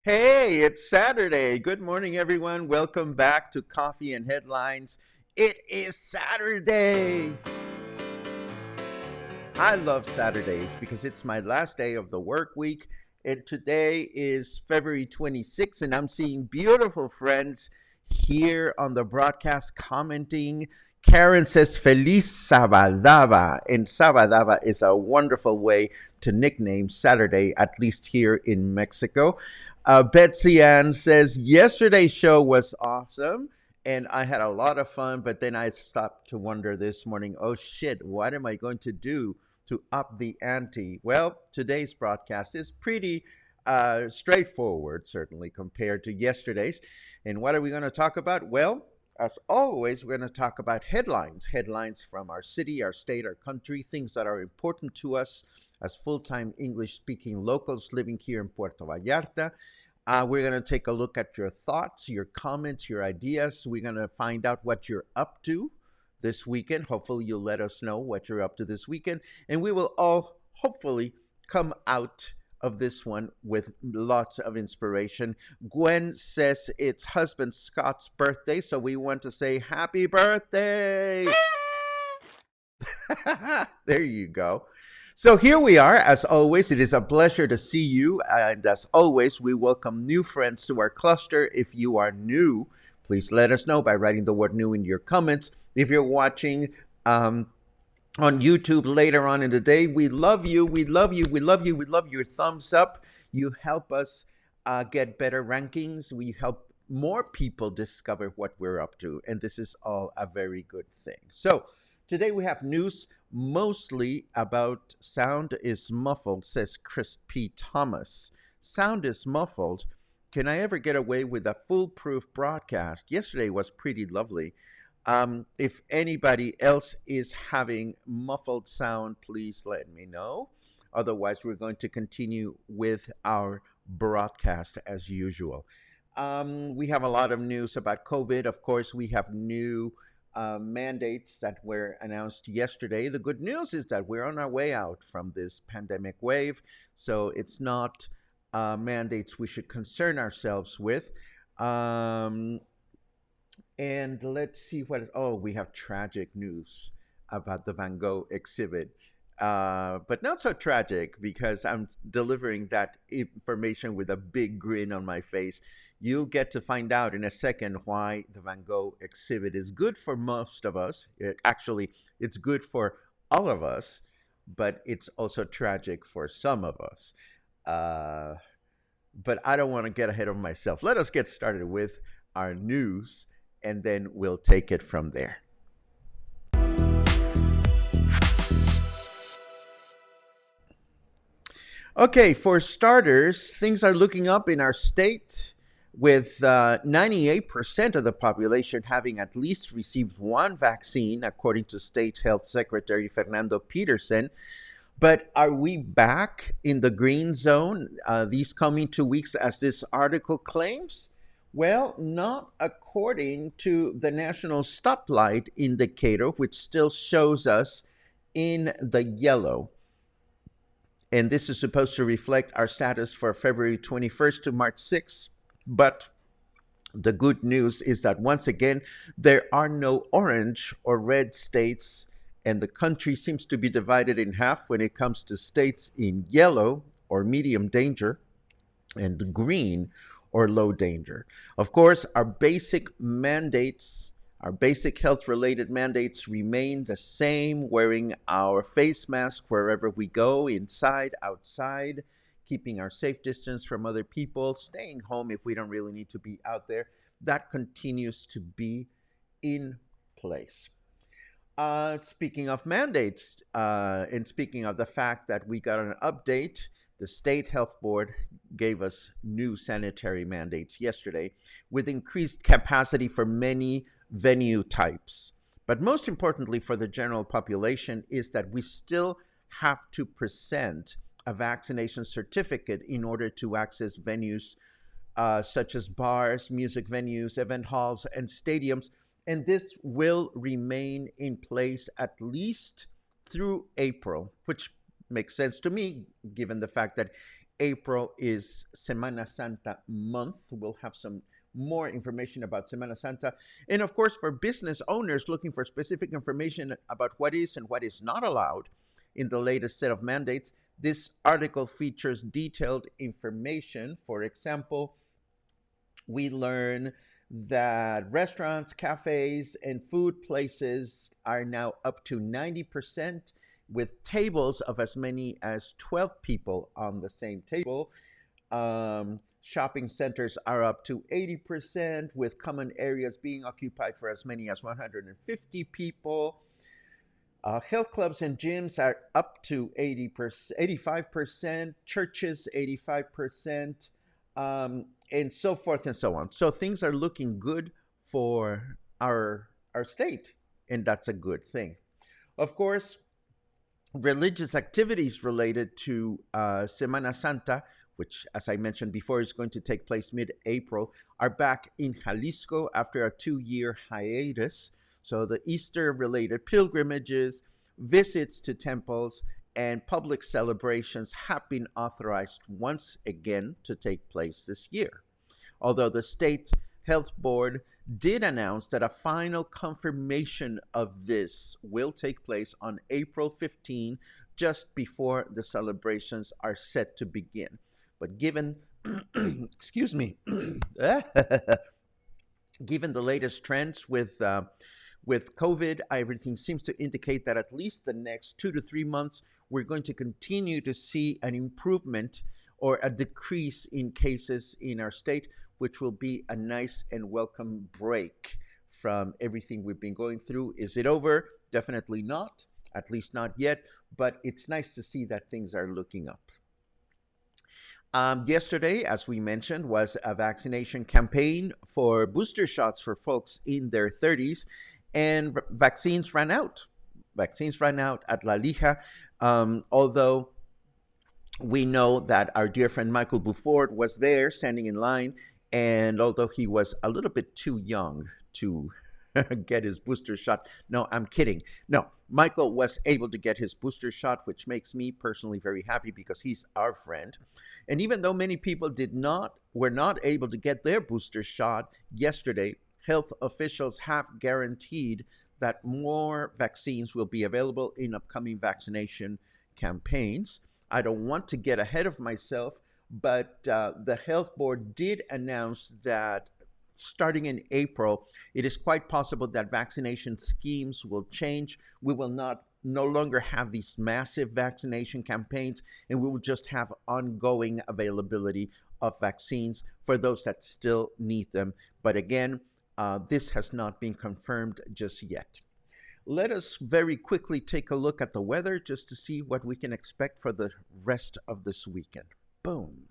Hey, it's Saturday. Good morning, everyone. Welcome back to Coffee and Headlines. It is Saturday. I love Saturdays because it's my last day of the work week. And today is February 26th, and I'm seeing beautiful friends here on the broadcast commenting. Karen says, Feliz Sabadaba. And Sabadaba is a wonderful way to nickname Saturday, at least here in Mexico. Betsy Ann says, yesterday's show was awesome and I had a lot of fun, but then I stopped to wonder this morning, oh shit, what am I going to do to up the ante? Well, today's broadcast is pretty straightforward, certainly compared to yesterday's. And what are we going to talk about? Well, as always, we're going to talk about headlines from our city, our state, our country, things that are important to us as full-time English-speaking locals living here in Puerto Vallarta. We're going to take a look at your thoughts, your comments, your ideas. We're going to find out what you're up to this weekend. Hopefully, you'll let us know what you're up to this weekend. And we will all hopefully come out of this one with lots of inspiration. Gwen says it's husband Scott's birthday, so we want to say happy birthday. There you go. So here we are. As always, it is a pleasure to see you. And as always, we welcome new friends to our cluster. If you are new, please let us know by writing the word new in your comments. If you're watching on YouTube later on in the day, we love you. We love you. We love you. We love your thumbs up. You help us get better rankings. We help more people discover what we're up to. And this is all a very good thing. So today we have news mostly about sound is muffled, says Chris P. Thomas. Sound is muffled. Can I ever get away with a foolproof broadcast? Yesterday was pretty lovely. If anybody else is having muffled sound, please let me know. Otherwise, we're going to continue with our broadcast as usual. We have a lot of news about COVID. Of course, we have new mandates that were announced yesterday. The good news is that we're on our way out from this pandemic wave, so it's not mandates we should concern ourselves with. And let's see what. We have tragic news about the Van Gogh exhibit. But not so tragic because I'm delivering that information with a big grin on my face. You'll get to find out in a second why the Van Gogh exhibit is good for most of us. It's good for all of us, but it's also tragic for some of us. But I don't want to get ahead of myself. Let us get started with our news, and then we'll take it from there. Okay, for starters, things are looking up in our state, with 98% of the population having at least received one vaccine, according to State Health Secretary Fernando Peterson. But are we back in the green zone these coming 2 weeks, as this article claims? Well, not according to the national stoplight indicator, which still shows us in the yellow. And this is supposed to reflect our status for February 21st to March 6th. But the good news is that once again, there are no orange or red states, and the country seems to be divided in half when it comes to states in yellow or medium danger and green or low danger. Of course, our basic mandates, our basic health related mandates remain the same: wearing our face mask wherever we go, inside, outside, keeping our safe distance from other people, staying home if we don't really need to be out there. That continues to be in place. Speaking of mandates, and speaking of the fact that we got an update, the state health board gave us new sanitary mandates yesterday with increased capacity for many venue types. But most importantly for the general population is that we still have to present a vaccination certificate in order to access venues such as bars, music venues, event halls, and stadiums. And this will remain in place at least through April, which makes sense to me, given the fact that April is Semana Santa month. We'll have some more information about Semana Santa. And of course, for business owners looking for specific information about what is and what is not allowed in the latest set of mandates, this article features detailed information. For example, we learn that restaurants, cafes, and food places are now up to 90%, with tables of as many as 12 people on the same table. Shopping centers are up to 80%, with common areas being occupied for as many as 150 people. Health clubs and gyms are up to 80%, 85%, churches 85%, and so forth and so on. So things are looking good for our state, and that's a good thing. Of course, religious activities related to Semana Santa, which, as I mentioned before, is going to take place mid-April, are back in Jalisco after a 2-year hiatus. So the Easter-related pilgrimages, visits to temples, and public celebrations have been authorized once again to take place this year. Although the state health board did announce that a final confirmation of this will take place on April 15, just before the celebrations are set to begin. But given, excuse me, given the latest trends with COVID, everything seems to indicate that at least the next 2 to 3 months, we're going to continue to see an improvement or a decrease in cases in our state, which will be a nice and welcome break from everything we've been going through. Is it over? Definitely not, at least not yet, but it's nice to see that things are looking up. Yesterday, as we mentioned, was a vaccination campaign for booster shots for folks in their 30s, and vaccines ran out. Vaccines ran out at La Lija, although we know that our dear friend Michael Buford was there standing in line, and although he was a little bit too young to get his booster shot. No, I'm kidding. No, Michael was able to get his booster shot, which makes me personally very happy because he's our friend. And even though many people were not able to get their booster shot yesterday, health officials have guaranteed that more vaccines will be available in upcoming vaccination campaigns. I don't want to get ahead of myself, but the health board did announce that starting in April, it is quite possible that vaccination schemes will change. We will no longer have these massive vaccination campaigns, and we will just have ongoing availability of vaccines for those that still need them. But again, this has not been confirmed just yet. Let us very quickly take a look at the weather just to see what we can expect for the rest of this weekend. Boom.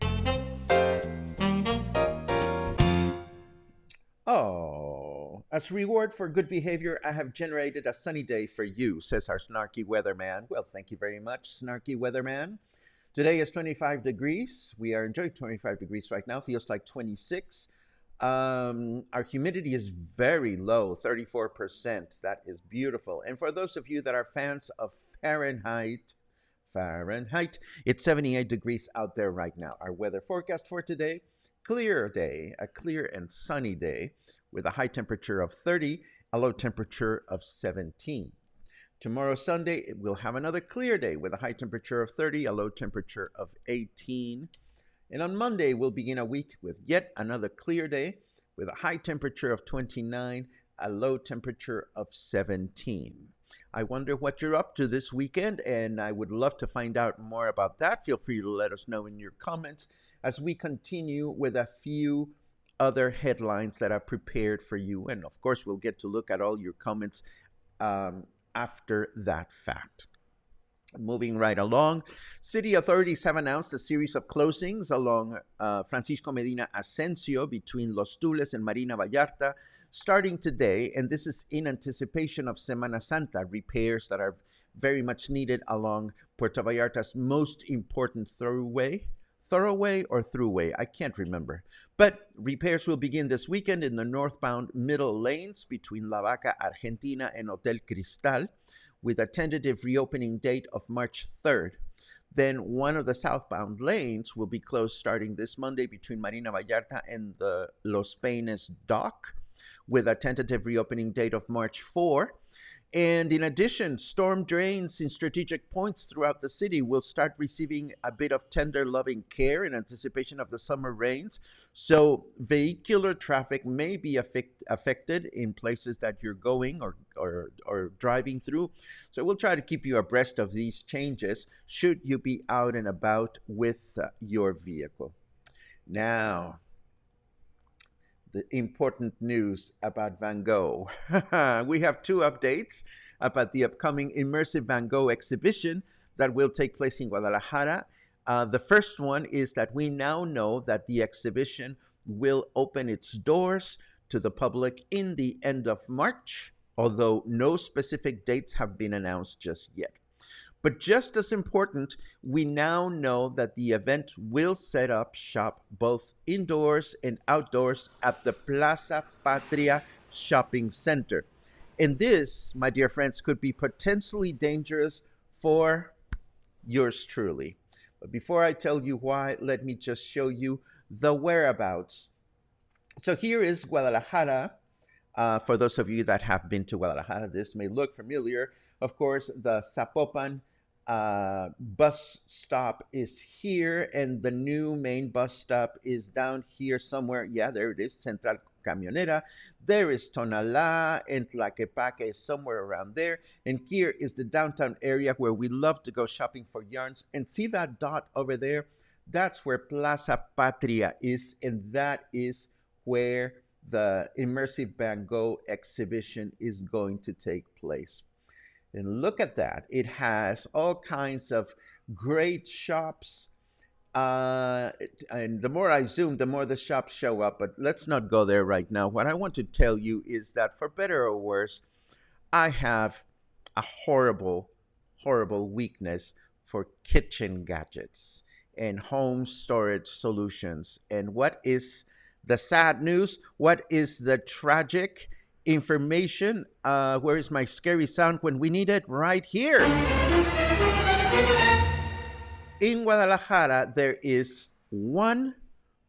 Oh, As reward for good behavior, I have generated a sunny day for you, says our snarky weatherman. Well, thank you very much, snarky weatherman. Today is 25 degrees. We are enjoying 25 degrees right now. Feels like 26. Our humidity is very low, 34%. That is beautiful. And for those of you that are fans of Fahrenheit, it's 78 degrees out there right now. Our weather forecast for today, clear day, a clear and sunny day with a high temperature of 30, a low temperature of 17. Tomorrow, Sunday, we'll have another clear day with a high temperature of 30, a low temperature of 18. And on Monday, we'll begin a week with yet another clear day with a high temperature of 29, a low temperature of 17. I wonder what you're up to this weekend, and I would love to find out more about that. Feel free to let us know in your comments as we continue with a few other headlines that I've prepared for you. And of course, we'll get to look at all your comments after that fact. Moving right along, city authorities have announced a series of closings along Francisco Medina Asensio between Los Tules and Marina Vallarta starting today, and this is in anticipation of Semana Santa repairs that are very much needed along Puerto Vallarta's most important thoroughway, I can't remember. But repairs will begin this weekend in the northbound middle lanes between La Vaca Argentina and Hotel Cristal, with a tentative reopening date of March 3rd. Then one of the southbound lanes will be closed starting this Monday between Marina Vallarta and the Los Peines dock, with a tentative reopening date of March 4. And in addition, storm drains in strategic points throughout the city will start receiving a bit of tender loving care in anticipation of the summer rains. So vehicular traffic may be affected in places that you're going or driving through. So we'll try to keep you abreast of these changes should you be out and about with your vehicle. Now, the important news about Van Gogh. We have two updates about the upcoming Immersive Van Gogh exhibition that will take place in Guadalajara. The first one is that we now know that the exhibition will open its doors to the public in the end of March, although no specific dates have been announced just yet. But just as important, we now know that the event will set up shop both indoors and outdoors at the Plaza Patria shopping center. And this, my dear friends, could be potentially dangerous for yours truly. But before I tell you why, let me just show you the whereabouts. So here is Guadalajara. For those of you that have been to Guadalajara, this may look familiar. Of course, the Zapopan bus stop is here, and the new main bus stop is down here somewhere. Yeah, there it is, Central Camionera. There is Tonalá, and Tlaquepaque is somewhere around there. And here is the downtown area where we love to go shopping for yarns. And see that dot over there? That's where Plaza Patria is, and that is where the Immersive Van Gogh exhibition is going to take place. And look at that. It has all kinds of great shops. And the more I zoom, the more the shops show up. But let's not go there right now. What I want to tell you is that for better or worse, I have a horrible, horrible weakness for kitchen gadgets and home storage solutions. And what is the sad news? What is the tragic information? Where is my scary sound when we need it? Right here. In Guadalajara, there is one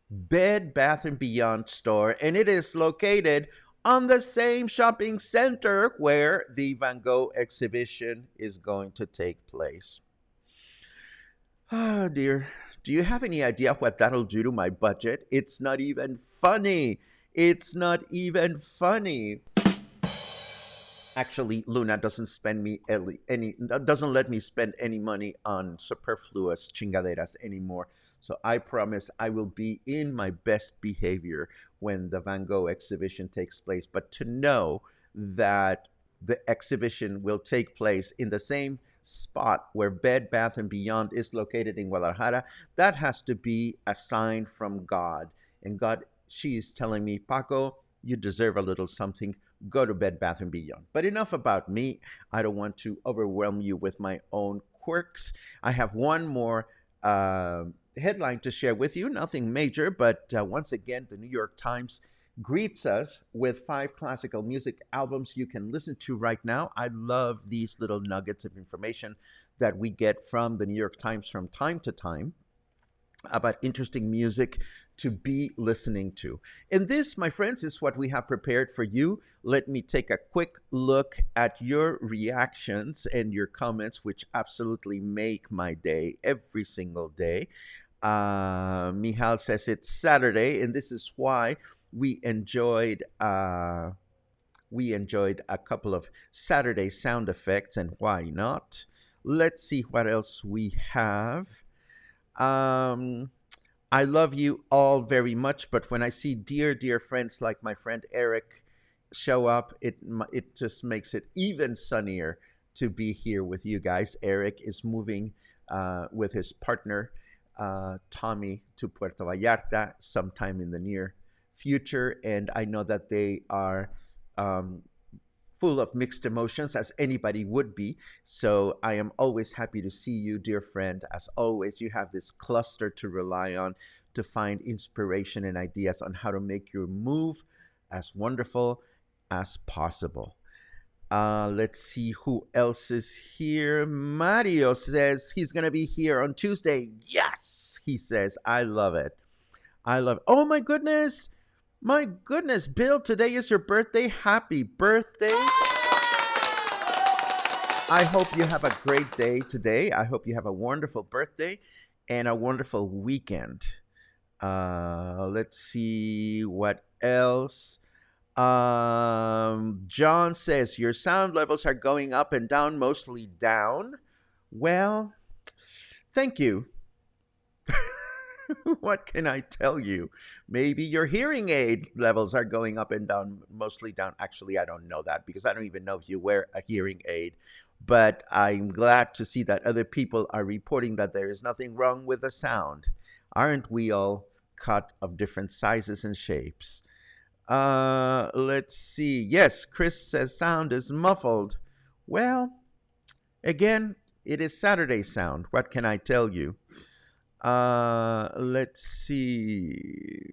Bed Bath & Beyond store, and it is located on the same shopping center where the Van Gogh exhibition is going to take place. Oh dear. Do you have any idea what that'll do to my budget? It's not even funny. It's not even funny. Actually, Luna doesn't doesn't let me spend any money on superfluous chingaderas anymore. So I promise I will be in my best behavior when the Van Gogh exhibition takes place. But to know that the exhibition will take place in the same spot where Bed Bath & Beyond is located in Guadalajara, that has to be a sign from God. And God, she is telling me, Paco, you deserve a little something, go to Bed Bath & Beyond. But enough about me. I don't want to overwhelm you with my own quirks. I have one more headline to share with you. Nothing major, but once again, the New York Times greets us with 5 classical music albums you can listen to right now. I love these little nuggets of information that we get from the New York Times from time to time about interesting music to be listening to. And this, my friends, is what we have prepared for you. Let me take a quick look at your reactions and your comments, which absolutely make my day every single day. Mihal says it's Saturday, and this is why we enjoyed a couple of Saturday sound effects, and why not? Let's see what else we have. Um, I love you all very much, but when I see dear, dear friends like my friend Eric show up, it just makes it even sunnier to be here with you guys. Eric is moving with his partner, Tommy, to Puerto Vallarta sometime in the near future, and I know that they are um, full of mixed emotions, as anybody would be. So I am always happy to see you, dear friend. As always, you have this cluster to rely on to find inspiration and ideas on how to make your move as wonderful as possible. Let's see who else is here. Mario says he's going to be here on Tuesday. Yes, he says. I love it. I love it. Oh, my goodness. My goodness, Bill, today is your birthday. Happy birthday. I hope you have a great day today. I hope you have a wonderful birthday and a wonderful weekend. Let's see what else. John says your sound levels are going up and down, mostly down. Well, thank you. What can I tell you? Maybe your hearing aid levels are going up and down, mostly down. Actually, I don't know that because I don't even know if you wear a hearing aid. But I'm glad to see that other people are reporting that there is nothing wrong with the sound. Aren't we all cut of different sizes and shapes? Let's see. Yes, Chris says sound is muffled. Well, again, it is Saturday sound. What can I tell you? Let's see.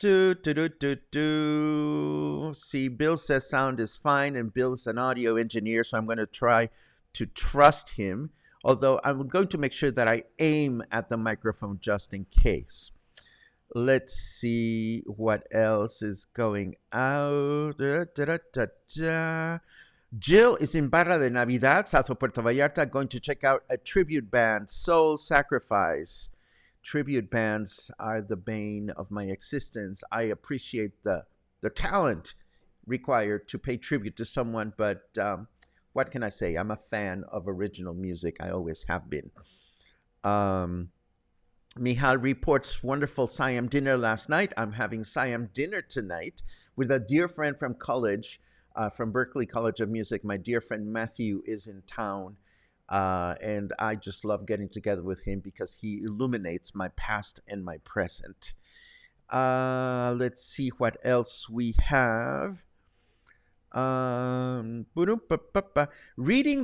See, Bill says sound is fine, and Bill's an audio engineer, so I'm going to try to trust him. Although I'm going to make sure that I aim at the microphone just in case. Let's see what else is going out. Jill is in Barra de Navidad, south of Puerto Vallarta, going to check out a tribute band, Soul Sacrifice. Tribute bands are the bane of my existence. I appreciate the talent required to pay tribute to someone, but what can I say? I'm a fan of original music. I always have been. Mihal reports wonderful Siam dinner last night. I'm having Siam dinner tonight with a dear friend from college, from Berkeley College of Music. My dear friend Matthew is in town, and I just love getting together with him because he illuminates my past and my present. Let's see what else we have. Reading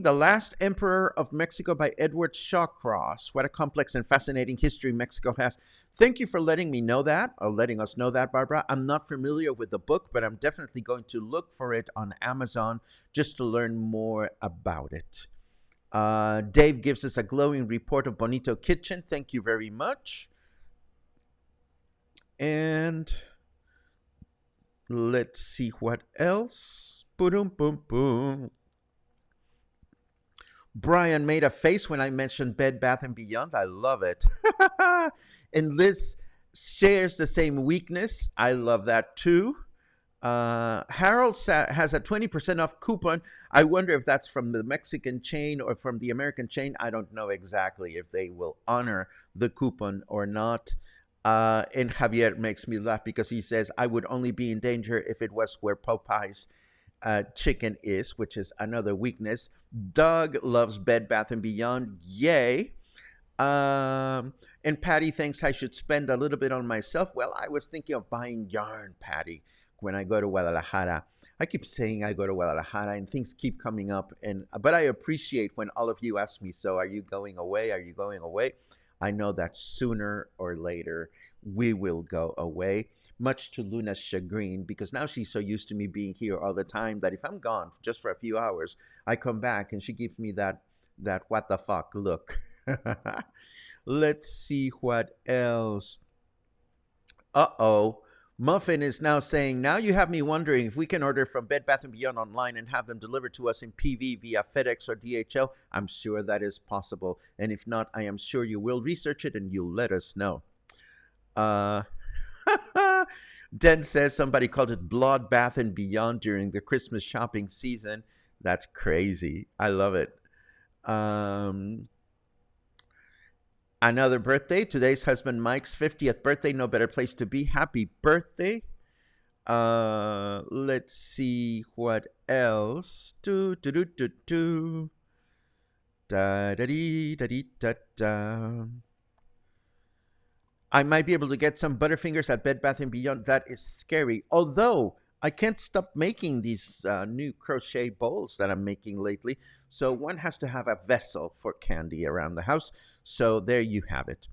The Last Emperor of Mexico by Edward Shawcross. What a complex and fascinating history Mexico has. Thank you for letting me know that, or letting us know that, Barbara. I'm not familiar with the book, but I'm definitely going to look for it on Amazon just to learn more about it. Dave gives us a glowing report of Bonito Kitchen. Thank you very much. And let's see what else. Boom, boom, boom. Brian made a face when I mentioned Bed Bath & Beyond. I love it. And Liz shares the same weakness. I love that too. Harold has a 20% off coupon. I wonder if that's from the Mexican chain or from the American chain. I don't know exactly if they will honor the coupon or not. And Javier makes me laugh because he says, I would only be in danger if it was where Popeye's chicken is, which is another weakness. Doug loves Bed Bath & Beyond. Yay. And Patty thinks I should spend a little bit on myself. Well, I was thinking of buying yarn, Patty, when I go to Guadalajara. I keep saying I go to Guadalajara and things keep coming up, and but I appreciate when all of you ask me, so are you going away? Are you going away? I know that sooner or later we will go away, much to Luna's chagrin, because now she's so used to me being here all the time that if I'm gone just for a few hours, I come back and she gives me that what the fuck look. Let's see what else. Uh-oh. Muffin is now saying, now you have me wondering if we can order from Bed Bath & Beyond online and have them delivered to us in PV via FedEx or DHL. I'm sure that is possible. And if not, I am sure you will research it and you'll let us know. Den says somebody called it Blood Bath & Beyond during the Christmas shopping season. That's crazy. I love it. Another birthday. Today's husband Mike's 50th birthday. No better place to be. Happy birthday. Let's see what else. Do do do do do. Da da dee da dee da da. I might be able to get some Butterfingers at Bed Bath & Beyond. That is scary. Although I can't stop making these new crochet bowls that I'm making lately. So one has to have a vessel for candy around the house. So there you have it.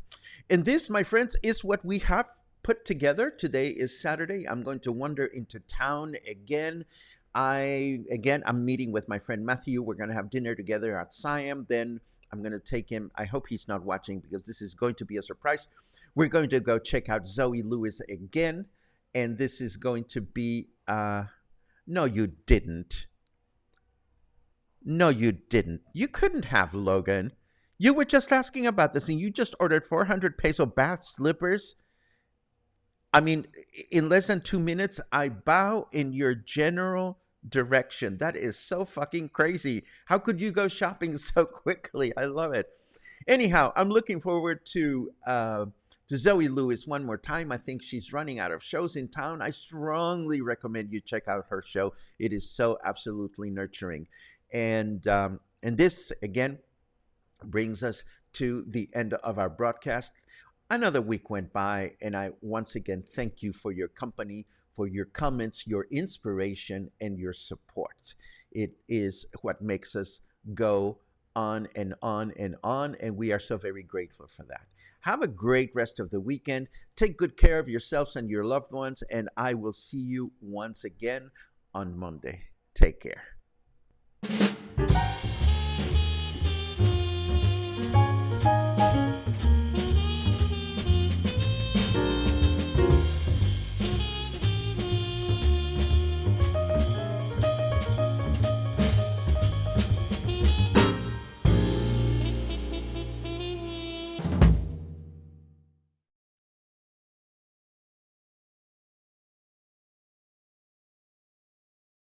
And this, my friends, is what we have put together. Today is Saturday. I'm going to wander into town again. I'm meeting with my friend Matthew. We're going to have dinner together at Siam. Then I'm going to take him. I hope he's not watching because this is going to be a surprise. We're going to go check out Zoe Lewis again. And this is going to be, no, you didn't. No, you didn't. You couldn't have, Logan. You were just asking about this and you just ordered 400 peso bath slippers. I mean, in less than 2 minutes, I bow in your general direction. That is so fucking crazy. How could you go shopping so quickly? I love it. Anyhow, I'm looking forward to Zoe Lewis one more time. I think she's running out of shows in town. I strongly recommend you check out her show. It is so absolutely nurturing. And this, again, brings us to the end of our broadcast. Another week went by, and I once again thank you for your company, for your comments, your inspiration, and your support. It is what makes us go on and on and on, and we are so very grateful for that. Have a great rest of the weekend. Take good care of yourselves and your loved ones, and I will see you once again on Monday. Take care.